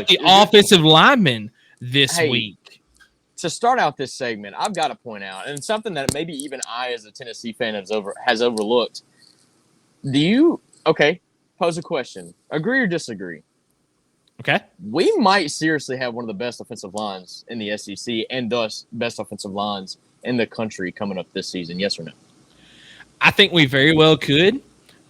up the offensive linemen this week. To start out this segment, I've got to point out, and something that maybe even I, as a Tennessee fan, has overlooked. Pose a question. Agree or disagree? Okay. We might seriously have one of the best offensive lines in the SEC and thus best offensive lines in the country coming up this season. Yes or no? I think we very well could,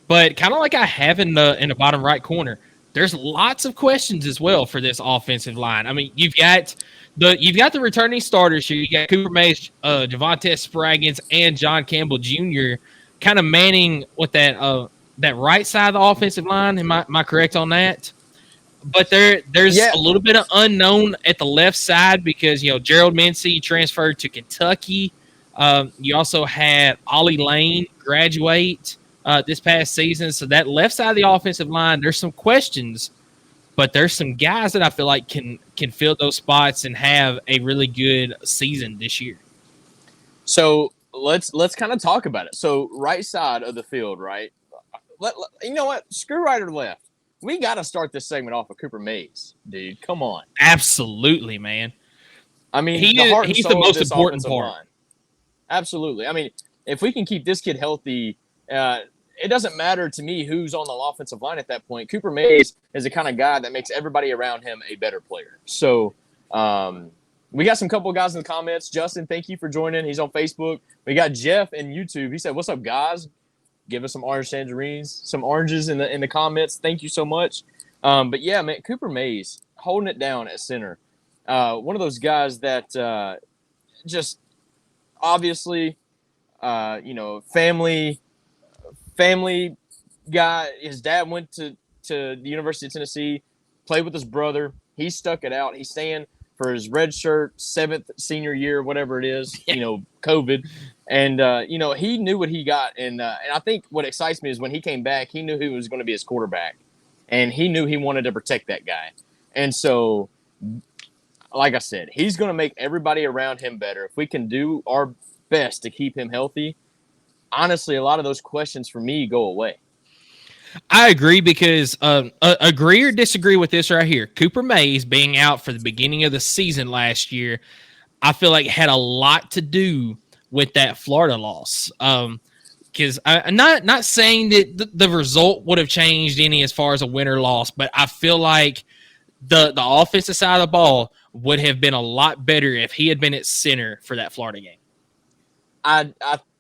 but kind of like I have in the bottom right corner, there's lots of questions as well for this offensive line. I mean, you've got the returning starters here. You got Cooper Mays, Javonte Spraggins, and John Campbell Jr. kind of manning with that right side of the offensive line. Am I correct on that? But there's a little bit of unknown at the left side because, Gerald Mincey transferred to Kentucky. You also had Ollie Lane graduate this past season. So that left side of the offensive line, there's some questions, but there's some guys that I feel like can fill those spots and have a really good season this year. So let's kind of talk about it. So right side of the field, right? You know what? Screw right or left. We got to start this segment off with Cooper Mays, dude. Come on. Absolutely, man. I mean, he's the most important part. Line. Absolutely. I mean, if we can keep this kid healthy, it doesn't matter to me who's on the offensive line at that point. Cooper Mays is the kind of guy that makes everybody around him a better player. So we got some couple of guys in the comments. Justin, thank you for joining. He's on Facebook. We got Jeff in YouTube. He said, "What's up, guys? Give us some orange tangerines, some oranges in the comments. Thank you so much." But yeah, man, Cooper Mays holding it down at center. One of those guys that just obviously, family guy. His dad went to the University of Tennessee, played with his brother. He stuck it out. He's staying for his red shirt, 7th senior year, whatever it is, COVID. And, he knew what he got. And I think what excites me is when he came back, he knew who was going to be his quarterback. And he knew he wanted to protect that guy. And so, like I said, he's going to make everybody around him better. If we can do our best to keep him healthy, honestly, a lot of those questions for me go away. I agree because agree or disagree with this right here. Cooper Mays being out for the beginning of the season last year, I feel like had a lot to do with that Florida loss. Because I'm not saying that the result would have changed any as far as a win or loss, but I feel like the offensive side of the ball would have been a lot better if he had been at center for that Florida game.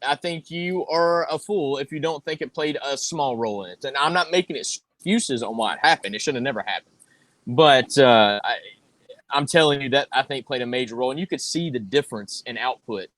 I think you are a fool if you don't think it played a small role in it. And I'm not making excuses on what happened. It should have never happened. But I'm telling you that I think played a major role. And you could see the difference in output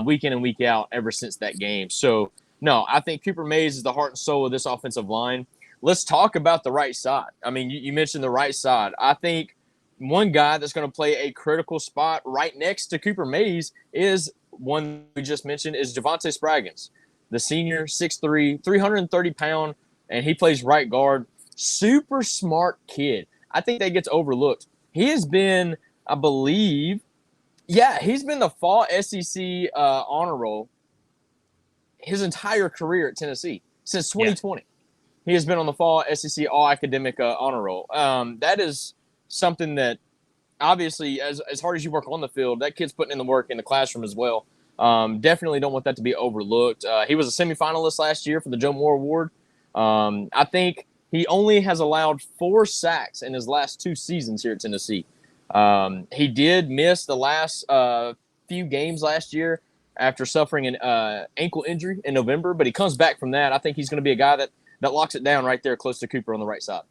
week in and week out ever since that game. So, no, I think Cooper Mays is the heart and soul of this offensive line. Let's talk about the right side. I mean, you mentioned the right side. I think one guy that's going to play a critical spot right next to Cooper Mays is one we just mentioned is Javonte Spraggins, the senior, 6'3", 330-pound, and he plays right guard. Super smart kid. I think that gets overlooked. He has been, I believe, he's been the fall SEC honor roll his entire career at Tennessee since 2020. He has been on the fall SEC all-academic honor roll. That is something that, obviously, as hard as you work on the field, that kid's putting in the work in the classroom as well. Definitely don't want that to be overlooked. He was a semifinalist last year for the Joe Moore Award. I think he only has allowed 4 sacks in his last 2 seasons here at Tennessee. He did miss the last few games last year after suffering an ankle injury in November, but he comes back from that. I think he's going to be a guy that locks it down right there close to Cooper on the right side.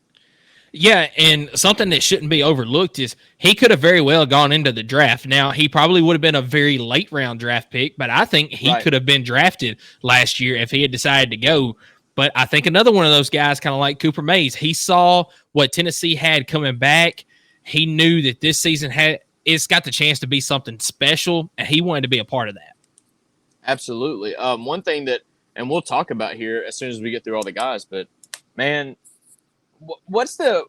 Yeah, and something that shouldn't be overlooked is he could have very well gone into the draft. Now, he probably would have been a very late-round draft pick, but I think he could have been drafted last year if he had decided to go. But I think another one of those guys, kind of like Cooper Mays, he saw what Tennessee had coming back. He knew that this season it's got the chance to be something special, and he wanted to be a part of that. Absolutely. One thing that, and we'll talk about here as soon as we get through all the guys, but, man, what's the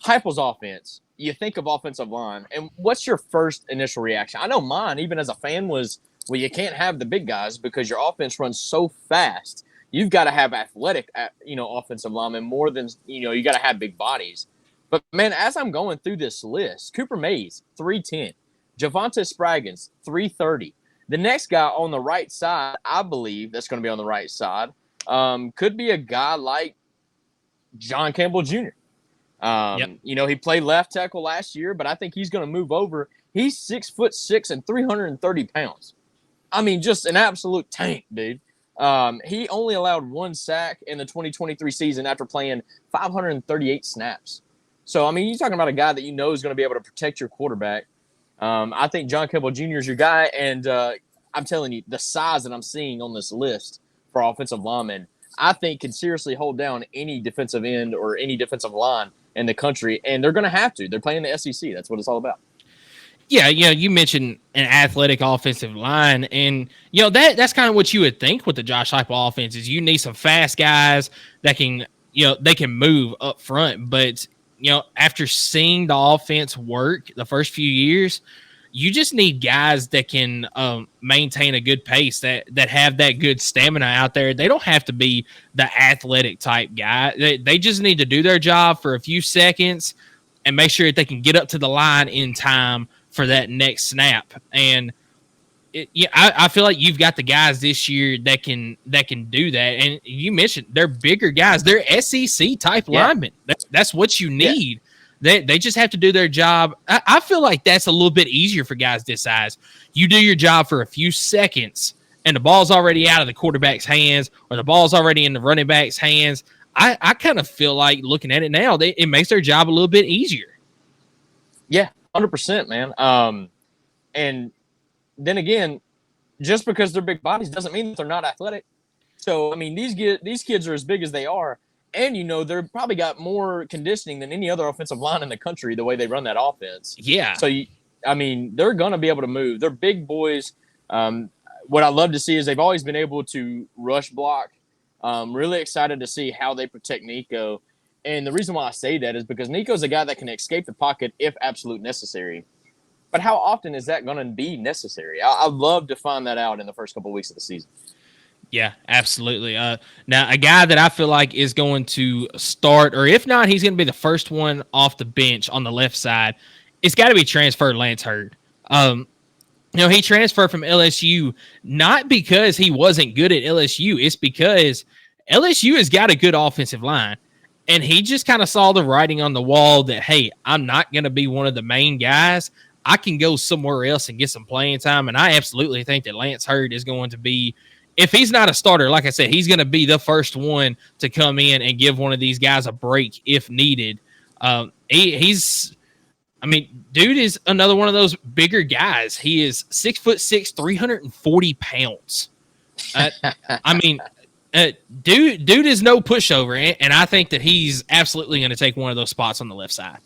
Heupel's offense? You think of offensive line, and what's your first initial reaction? I know mine, even as a fan, was, well, you can't have the big guys because your offense runs so fast. You've got to have athletic, offensive linemen more than, you got to have big bodies. But, man, as I'm going through this list, Cooper Mays, 310. Javonte Spraggins, 330. The next guy on the right side, I believe that's going to be on the right side, could be a guy like John Campbell Jr. You know, he played left tackle last year, but I think he's going to move over. He's 6'6" and 330 pounds. I mean, just an absolute tank, dude. He only allowed 1 sack in the 2023 season after playing 538 snaps. So, I mean, you're talking about a guy that you know is going to be able to protect your quarterback. I think John Campbell Jr. is your guy, and I'm telling you, the size that I'm seeing on this list for offensive linemen, I think can seriously hold down any defensive end or any defensive line in the country, and they're going to have to. They're playing the SEC. That's what it's all about. Yeah, you know, you mentioned an athletic offensive line, and you know that's kind of what you would think with the Josh Heupel offense is you need some fast guys that can, you know, they can move up front. But you know, after seeing the offense work the first few years, you just need guys that can maintain a good pace, that have that good stamina out there. They don't have to be the athletic type guy. They just need to do their job for a few seconds and make sure that they can get up to the line in time for that next snap. And I feel like you've got the guys this year that can do that. And you mentioned they're bigger guys. They're SEC type linemen. That's what you need. They just have to do their job. I feel like that's a little bit easier for guys this size. You do your job for a few seconds, and the ball's already out of the quarterback's hands, or the ball's already in the running back's hands. I kind of feel like looking at it now, it makes their job a little bit easier. Yeah, 100%, man. And then again, just because they're big bodies doesn't mean that they're not athletic. So, I mean, these kids are as big as they are. And, you know, they're probably got more conditioning than any other offensive line in the country, the way they run that offense. Yeah. So, I mean, they're going to be able to move. They're big boys. What I love to see is they've always been able to rush block. Really excited to see how they protect Nico. And the reason why I say that is because Nico's a guy that can escape the pocket if absolute necessary. But how often is that going to be necessary? I'd love to find that out in the first couple of weeks of the season. Yeah, absolutely. Now, a guy that I feel like is going to start, or if not, he's going to be the first one off the bench on the left side. It's got to be transferred Lance Hurd. You know, he transferred from LSU not because he wasn't good at LSU. It's because LSU has got a good offensive line. And he just kind of saw the writing on the wall that, hey, I'm not going to be one of the main guys. I can go somewhere else and get some playing time. And I absolutely think that Lance Hurd is going to be, if he's not a starter, like I said, he's going to be the first one to come in and give one of these guys a break if needed. He's, I mean, dude is another one of those bigger guys. He is 6'6", 340 pounds. I mean, dude is no pushover, and I think that he's absolutely going to take one of those spots on the left side.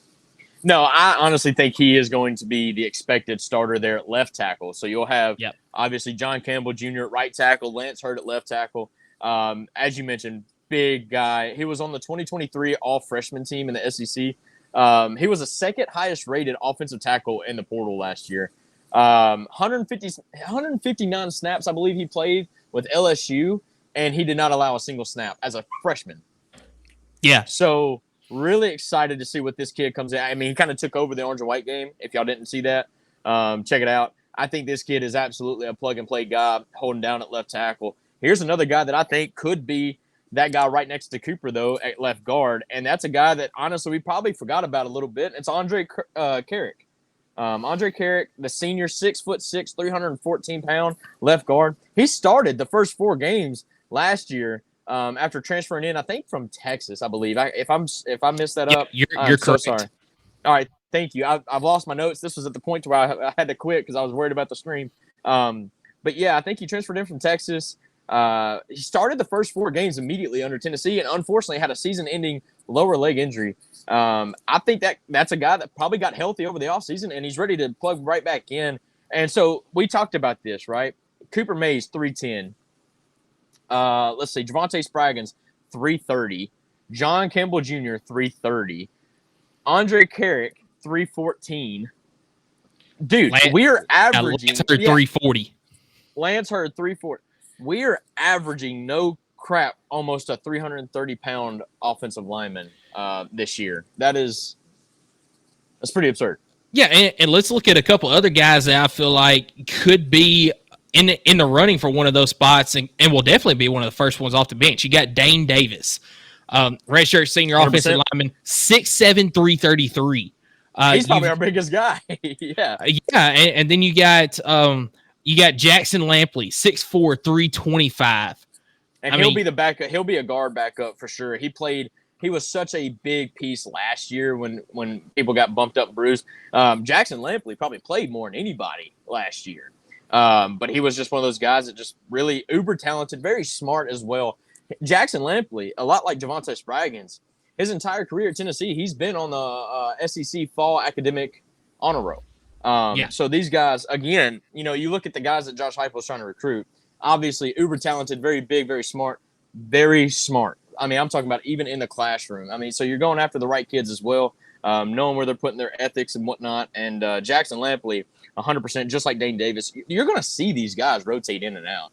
No, I honestly think he is going to be the expected starter there at left tackle. So you'll have, obviously, John Campbell Jr. at right tackle, Lance Hurd at left tackle. As you mentioned, big guy. He was on the 2023 all-freshman team in the SEC. He was the second highest rated offensive tackle in the portal last year. 159 snaps, I believe he played with LSU, and he did not allow a single snap as a freshman. Yeah. So really excited to see what this kid comes in. I mean, he kind of took over the orange and white game. If y'all didn't see that, check it out. I think this kid is absolutely a plug-and-play guy holding down at left tackle. Here's another guy that I think could be that guy right next to Cooper, though, at left guard. And that's a guy that, honestly, we probably forgot about a little bit. It's Andre Carrick. Andre Carrick, the senior, 6'6", 314-pound left guard. He started the first 4 games last year after transferring in, I think, from Texas, I believe. If I missed that up, you're correct. So sorry. All right, thank you. I've lost my notes. This was at the point where I had to quit because I was worried about the stream. But, yeah, I think he transferred in from Texas. He started the first 4 games immediately under Tennessee and unfortunately had a season-ending lower leg injury. I think that's a guy that probably got healthy over the offseason, and he's ready to plug right back in. And so we talked about this, right? Cooper Mays, 310. Let's see, Javonte Spraggins, 330. John Campbell Jr., 330. Andre Carrick, 314. Dude, we're averaging. Lance Hurd, 340. Lance Hurd, 340. We are averaging no crap almost a 330-pound offensive lineman this year. That is That's pretty absurd. Yeah, and let's look at a couple other guys that I feel like could be in the running for one of those spots, and will definitely be one of the first ones off the bench. You got Dane Davis, redshirt senior 100%. offensive lineman, 6'7", 333. He's probably our biggest guy. Yeah. And then you got Jackson Lampley, 6'4", 325. And he'll be the backup. He'll be a guard backup for sure. He was such a big piece last year when people got bumped up bruised. Jackson Lampley probably played more than anybody last year. But he was just one of those guys that just really uber talented, very smart as well. Jackson Lampley, a lot like Javonte Spraggins, his entire career at Tennessee, he's been on the SEC Fall Academic Honor Roll. So these guys, again, you look at the guys that Josh Heupel is trying to recruit, obviously uber talented, very big, very smart, very smart. I mean, I'm talking about even in the classroom. I mean, so you're going after the right kids as well, knowing where they're putting their ethics and whatnot. And Jackson Lampley, 100%, just like Dane Davis, you're going to see these guys rotate in and out.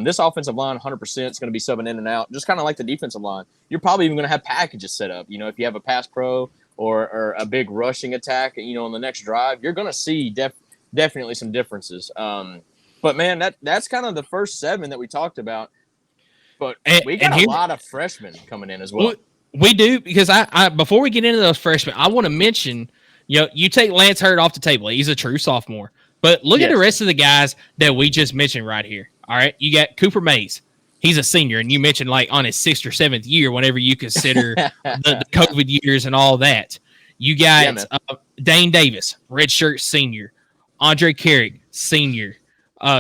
This offensive line, 100%, is going to be subbing in and out, just kind of like the defensive line. You're probably even going to have packages set up. If you have a pass pro or a big rushing attack, on the next drive, you're going to see definitely some differences. But, man, that's kind of the first 7 that we talked about. But we got a lot of freshmen coming in as well. We do, because I before we get into those freshmen, I want to mention, you take Lance Hurd off the table. He's a true sophomore. But look at the rest of the guys that we just mentioned right here. All right, you got Cooper Mays. He's a senior, and you mentioned like on his 6th or 7th year, whenever you consider the COVID years and all that. You got Dane Davis, redshirt senior. Andre Carrick, senior.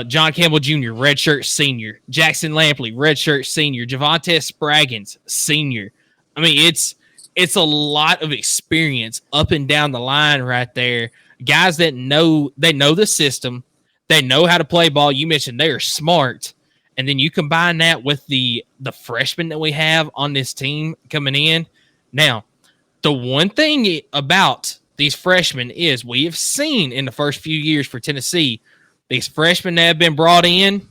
John Campbell Jr., redshirt senior. Jackson Lampley, redshirt senior. Javonte Spraggins, senior. I mean, it's a lot of experience up and down the line right there. Guys that know the system, they know how to play ball. You mentioned they are smart, and then you combine that with the freshmen that we have on this team coming in. Now, the one thing about these freshmen is we have seen in the first few years for Tennessee, these freshmen that have been brought in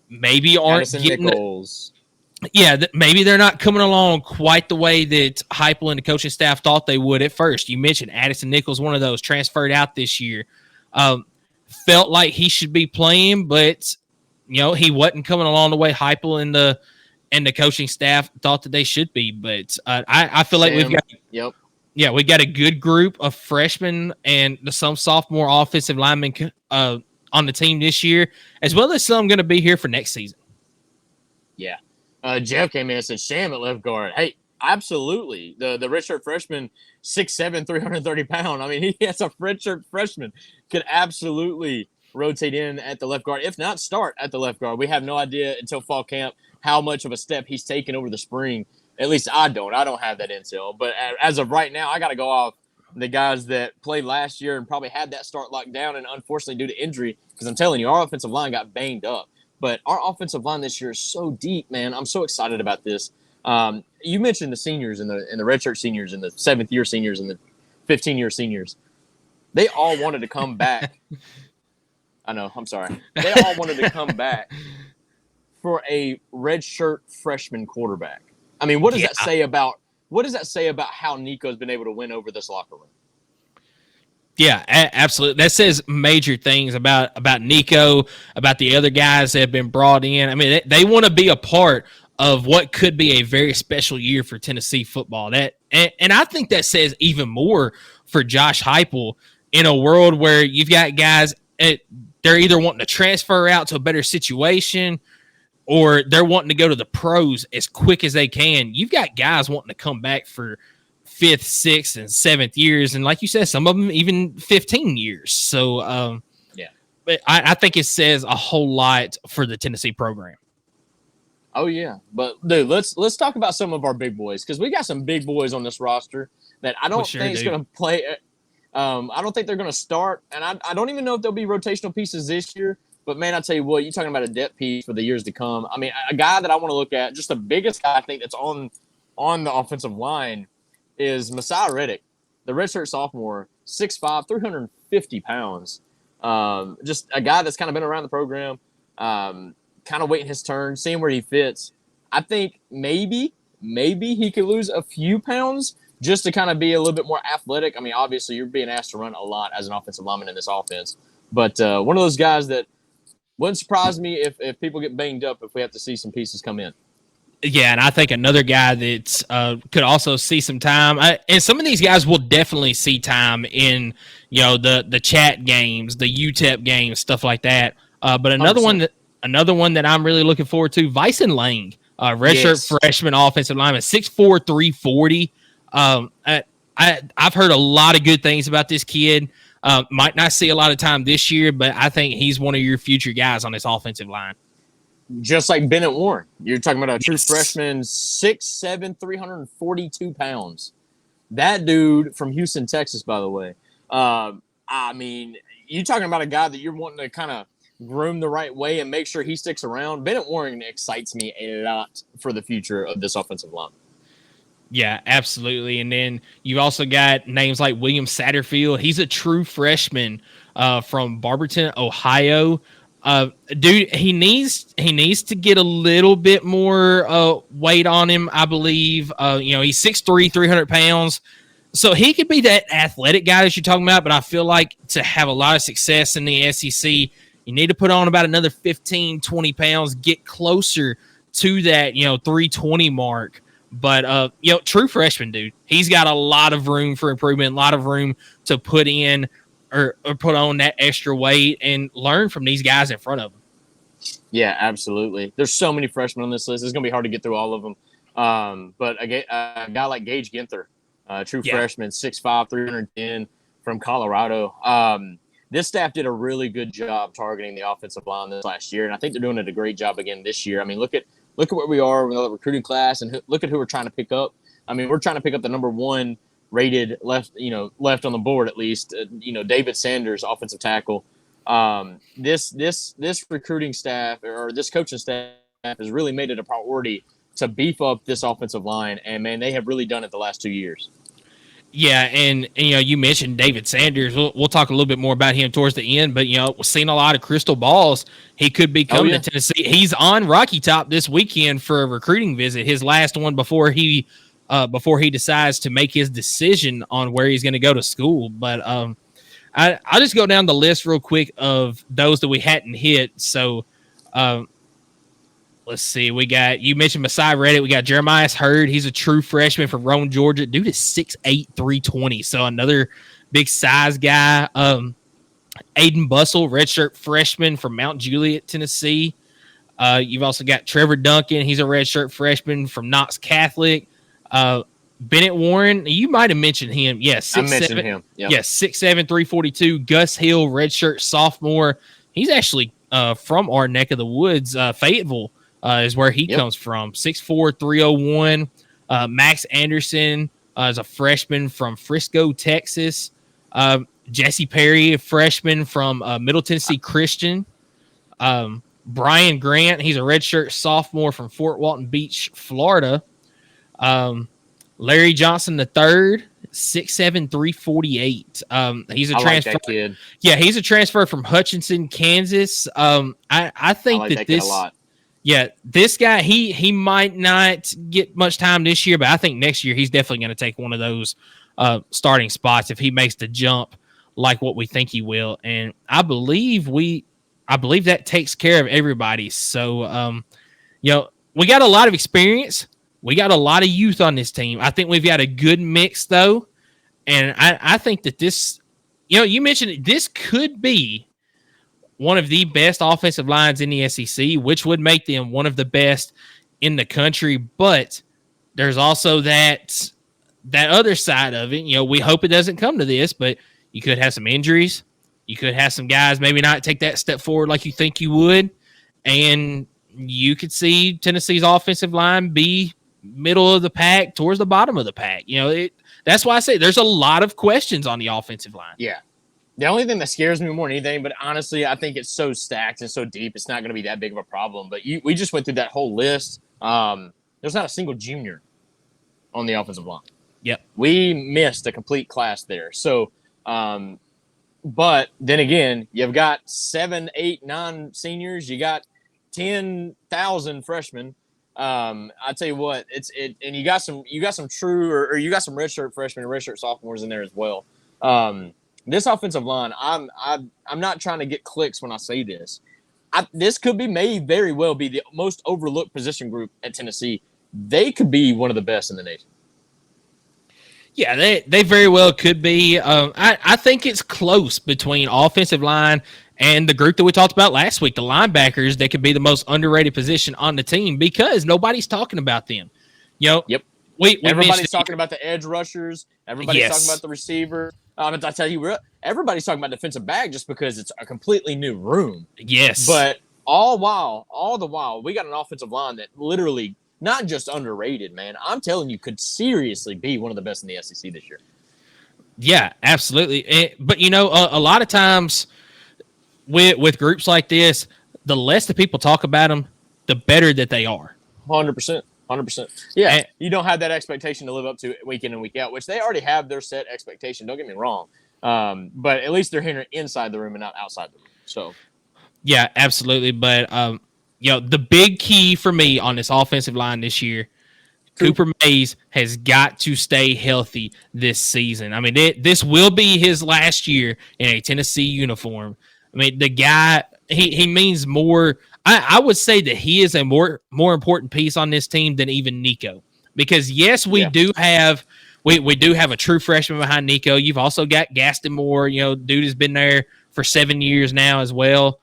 maybe aren't getting maybe they're not coming along quite the way that Heupel and the coaching staff thought they would at first. You mentioned Addison Nichols, one of those transferred out this year. Felt like he should be playing, but he wasn't coming along the way Heupel and the coaching staff thought that they should be. But I feel like we've got we got a good group of freshmen and some sophomore offensive linemen on the team this year, as well as some going to be here for next season. Yeah. Jeff came in and said, Sham at left guard. Hey, absolutely. The redshirt freshman, 6'7", 330 pounds. I mean, he has a redshirt freshman, could absolutely rotate in at the left guard, if not start at the left guard. We have no idea until fall camp how much of a step he's taken over the spring. At least I don't have that intel. But as of right now, I got to go off the guys that played last year and probably had that start locked down, and unfortunately due to injury, because I'm telling you, our offensive line got banged up. But our offensive line this year is so deep, man. I'm so excited about this. You mentioned the seniors and the redshirt seniors and the 7th-year seniors and the 15-year seniors. They all wanted to come back. I know, I'm sorry. They all wanted to come back for a redshirt freshman quarterback. I mean, what does that say about how Nico's been able to win over this locker room? Yeah, absolutely. That says major things about Nico, about the other guys that have been brought in. I mean, they want to be a part of what could be a very special year for Tennessee football. And I think that says even more for Josh Heupel in a world where you've got guys, they're either wanting to transfer out to a better situation or they're wanting to go to the pros as quick as they can. You've got guys wanting to come back for 5th, 6th, and 7th years. And like you said, some of them even 15 years. So, but I think it says a whole lot for the Tennessee program. Oh, yeah. But, dude, let's talk about some of our big boys, because we got some big boys on this roster that I don't think is going to play. I don't think they're going to start, and I don't even know if they'll be rotational pieces this year. But, man, I tell you what, you're talking about a depth piece for the years to come. I mean, a guy that I want to look at, just the biggest guy I think that's on the offensive line is Messiah Riddick, the redshirt sophomore, 6'5", 350 pounds. Just a guy that's kind of been around the program, kind of waiting his turn, seeing where he fits. I think maybe he could lose a few pounds just to kind of be a little bit more athletic. I mean, obviously, you're being asked to run a lot as an offensive lineman in this offense, but one of those guys that wouldn't surprise me if people get banged up if we have to see some pieces come in. Yeah, and I think another guy that could also see some time, and some of these guys will definitely see time in the chat games, the UTEP games, stuff like that. But another 100%. one that I'm really looking forward to, Vyson Lang, redshirt Yes. freshman offensive lineman, 6'4", 340. I've heard a lot of good things about this kid. Might not see a lot of time this year, but I think he's one of your future guys on this offensive line. Just like Bennett Warren. You're talking about a true freshman, 6'7", 342 pounds. That dude from Houston, Texas, by the way. I mean, you're talking about a guy that you're wanting to kind of groom the right way and make sure he sticks around. Bennett Warren excites me a lot for the future of this offensive line. Yeah, absolutely. And then you've also got names like William Satterfield. He's a true freshman from Barberton, Ohio. Dude, he needs to get a little bit more weight on him, I believe. He's 6'3", 300 pounds. So he could be that athletic guy that you're talking about, but I feel like to have a lot of success in the SEC, you need to put on about another 15, 20 pounds, get closer to that, 320 mark. But, true freshman, dude, he's got a lot of room for improvement, a lot of room to put in or put on that extra weight and learn from these guys in front of him. Yeah, absolutely. There's so many freshmen on this list. It's going to be hard to get through all of them. But a guy like Gage Ginther, true freshman, 6'5", 310 from Colorado. This staff did a really good job targeting the offensive line this last year, and I think they're doing a great job again this year. I mean, look at where we are with the recruiting class, and look at who we're trying to pick up. I mean, we're trying to pick up the number one rated left on the board, at least, David Sanders, offensive tackle. This recruiting staff or this coaching staff has really made it a priority to beef up this offensive line. And man, they have really done it the last 2 years. Yeah, and you mentioned David Sanders. We'll talk a little bit more about him towards the end, but we've seen a lot of crystal balls. He could be coming to Tennessee. He's on Rocky Top this weekend for a recruiting visit, his last one before he decides to make his decision on where he's going to go to school. But I'll just go down the list real quick of those that we hadn't hit. So let's see. You mentioned Messiah Reddick. We got Jeremiah Hurd. He's a true freshman from Rome, Georgia. Dude is 6'8", 320. So another big size guy. Aiden Bussell, redshirt freshman from Mount Juliet, Tennessee. You've also got Trevor Duncan. He's a redshirt freshman from Knox Catholic. Bennett Warren, you might have mentioned him. Yes, I mentioned him. Yep. Yes, 6'7", 342. Gus Hill, redshirt sophomore. He's actually from our neck of the woods. Fayetteville is where he comes from. 6'4", 301. Max Anderson is a freshman from Frisco, Texas. Jesse Perry, a freshman from Middle Tennessee Christian. Brian Grant, he's a redshirt sophomore from Fort Walton Beach, Florida. Larry Johnson III, 6'7", 348. He's a transfer. Like that kid. Yeah, he's a transfer from Hutchinson, Kansas. I think like that kid a lot. Yeah, this guy, he might not get much time this year, but I think next year he's definitely going to take one of those starting spots if he makes the jump like what we think he will. And I believe that takes care of everybody. So, we got a lot of experience. We got a lot of youth on this team. I think we've got a good mix, though. And I think that this, you mentioned it, this could be one of the best offensive lines in the SEC, which would make them one of the best in the country. But there's also that other side of it. We hope it doesn't come to this, but you could have some injuries. You could have some guys maybe not take that step forward like you think you would. And you could see Tennessee's offensive line be middle of the pack towards the bottom of the pack. That's why I say there's a lot of questions on the offensive line. Yeah. The only thing that scares me more than anything, but honestly, I think it's so stacked and so deep, it's not going to be that big of a problem. But we just went through that whole list. There's not a single junior on the offensive line. Yep. We missed a complete class there. So, but then again, you've got 7, 8, 9 seniors. You got 10,000 freshmen. I tell you what, and you got some true or you got some redshirt freshmen and redshirt sophomores in there as well. This offensive line, I'm not trying to get clicks when I say this. This may very well be the most overlooked position group at Tennessee. They could be one of the best in the nation. Yeah, they very well could be. I think it's close between offensive line and the group that we talked about last week, the linebackers. They could be the most underrated position on the team because nobody's talking about them. Yep. Everybody's talking about the edge rushers. Everybody's talking about the receiver. I tell you, everybody's talking about defensive back just because it's a completely new room. Yes. But all the while, we got an offensive line that literally not just underrated, man. I'm telling you, could seriously be one of the best in the SEC this year. Yeah, absolutely. But, a lot of times with groups like this, the less the people talk about them, the better that they are. 100%. 100%. Yeah, you don't have that expectation to live up to week in and week out, which they already have their set expectation. Don't get me wrong. But at least they're here inside the room and not outside the room. So, yeah, absolutely. But, the big key for me on this offensive line this year, Cooper Mays has got to stay healthy this season. I mean, this will be his last year in a Tennessee uniform. I mean, the guy, he means more. I would say that he is a more important piece on this team than even Nico. Because, yes, we do have a true freshman behind Nico. You've also got Gaston Moore. Dude has been there for 7 years now as well.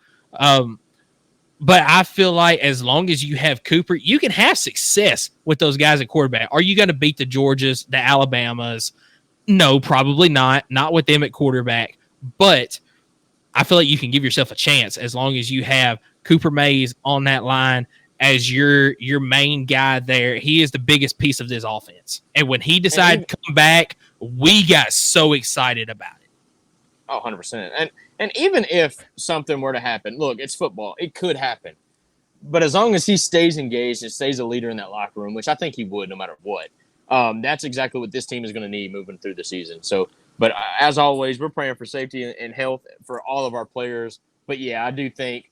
But I feel like as long as you have Cooper, you can have success with those guys at quarterback. Are you going to beat the Georgias, the Alabamas? No, probably not. Not with them at quarterback. But I feel like you can give yourself a chance as long as you have Cooper Mays on that line as your main guy there. He is the biggest piece of this offense. And when he decided to come back, we got so excited about it. Oh, 100%. And even if something were to happen, look, it's football. It could happen. But as long as he stays engaged and stays a leader in that locker room, which I think he would no matter what, that's exactly what this team is going to need moving through the season. So, but as always, we're praying for safety and health for all of our players. But, yeah, I do think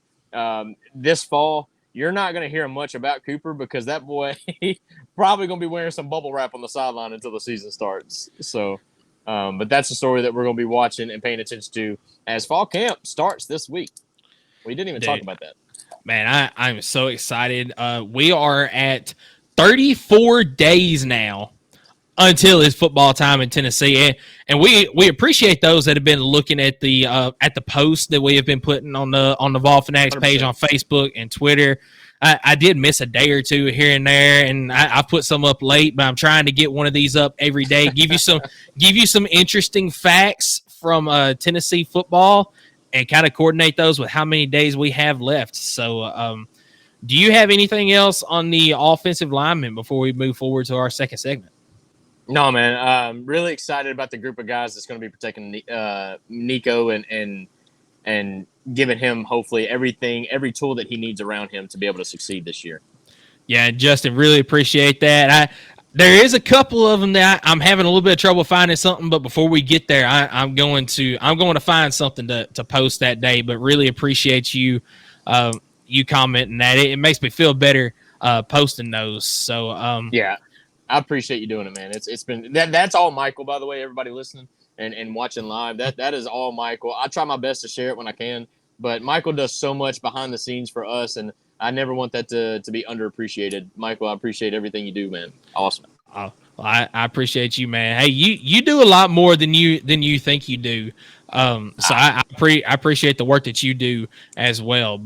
this fall you're not going to hear much about Cooper because that boy probably going to be wearing some bubble wrap on the sideline until the season starts. So, but that's a story that we're going to be watching and paying attention to as fall camp starts this week. We didn't even talk about that. Man, I'm so excited. We are at 34 days now until it's football time in Tennessee, and we appreciate those that have been looking at the posts that we have been putting on the Vol Fanatics 100%. Page on Facebook and Twitter. I did miss a day or two here and there, and I put some up late, but I'm trying to get one of these up every day. Give you some interesting facts from Tennessee football, and kind of coordinate those with how many days we have left. So, do you have anything else on the offensive linemen before we move forward to our second segment? No, man. I'm really excited about the group of guys that's going to be protecting Nico and giving him hopefully every tool that he needs around him to be able to succeed this year. Yeah, Justin, really appreciate that. There is a couple of them that I'm having a little bit of trouble finding something, but before we get there, I'm going to find something to post that day. But really appreciate you commenting that. It makes me feel better posting those. So yeah. I appreciate you doing it, man. It's been that's all Michael, by the way, everybody listening and watching live. That is all Michael. I try my best to share it when I can, but Michael does so much behind the scenes for us, and I never want that to be underappreciated. Michael, I appreciate everything you do, man. Awesome. Oh, well, I appreciate you, man. Hey, you do a lot more than you think you do. So I appreciate the work that you do as well.